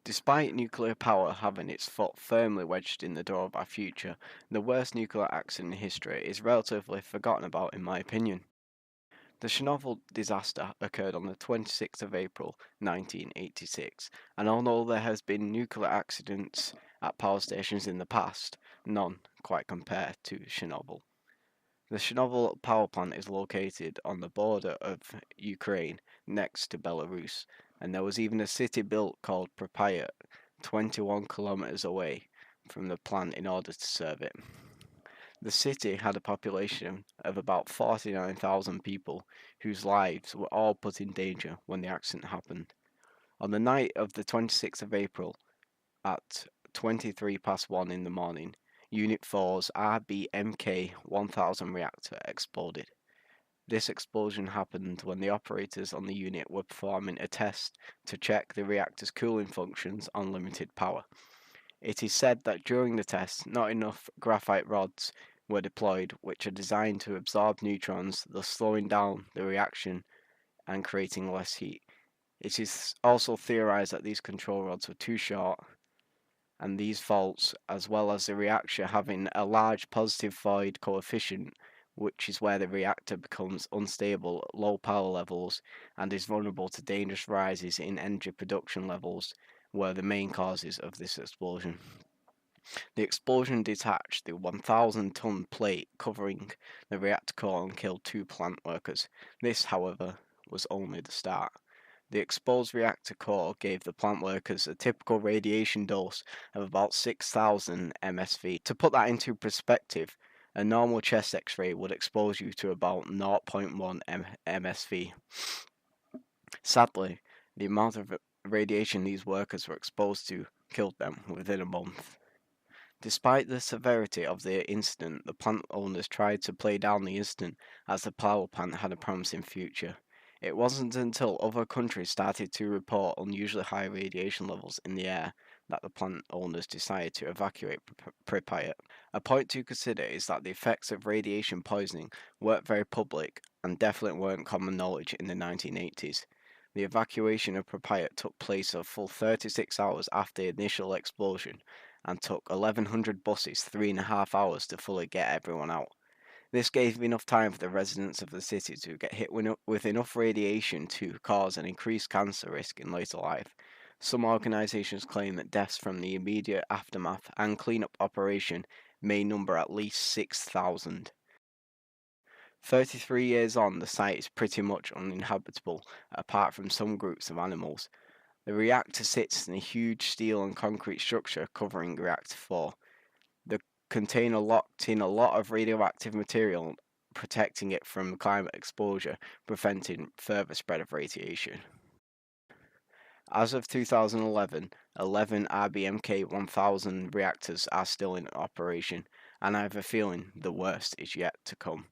Despite nuclear power having its foot firmly wedged in the door of our future, the worst nuclear accident in history is relatively forgotten about in my opinion. The Chernobyl disaster occurred on the 26th of April 1986, and although there has been nuclear accidents at power stations in the past, none quite compare to Chernobyl. The Chernobyl power plant is located on the border of Ukraine next to Belarus, and there was even a city built called Pripyat 21 kilometers away from the plant in order to serve it. The city had a population of about 49,000 people whose lives were all put in danger when the accident happened. On the night of the 26th of April at 23 past 1 in the morning, Unit 4's RBMK 1000 reactor exploded. This explosion happened when the operators on the unit were performing a test to check the reactor's cooling functions on limited power. It is said that during the test, not enough graphite rods were deployed, which are designed to absorb neutrons, thus slowing down the reaction and creating less heat. It is also theorized that these control rods were too short, and these faults, as well as the reactor having a large positive void coefficient, which is where the reactor becomes unstable at low power levels and is vulnerable to dangerous rises in energy production levels, were the main causes of this explosion. The explosion detached the 1,000-ton plate covering the reactor core and killed 2 plant workers. This, however, was only the start. The exposed reactor core gave the plant workers a typical radiation dose of about 6,000 MSV. To put that into perspective, a normal chest x-ray would expose you to about 0.1 MSV. Sadly, the amount of radiation these workers were exposed to killed them within a month. Despite the severity of the incident, the plant owners tried to play down the incident as the power plant had a promising future. It wasn't until other countries started to report unusually high radiation levels in the air that the plant owners decided to evacuate Pripyat. A point to consider is that the effects of radiation poisoning weren't very public and definitely weren't common knowledge in the 1980s. The evacuation of Pripyat took place a full 36 hours after the initial explosion and took 1,100 buses 3.5 hours to fully get everyone out. This gave enough time for the residents of the city to get hit with enough radiation to cause an increased cancer risk in later life. Some organizations claim that deaths from the immediate aftermath and cleanup operation may number at least 6,000. 33 years on, the site is pretty much uninhabitable, apart from some groups of animals. The reactor sits in a huge steel and concrete structure covering Reactor 4. The container locked in a lot of radioactive material, protecting it from climate exposure, preventing further spread of radiation. As of 2011, 11 RBMK 1000 reactors are still in operation, and I have a feeling the worst is yet to come.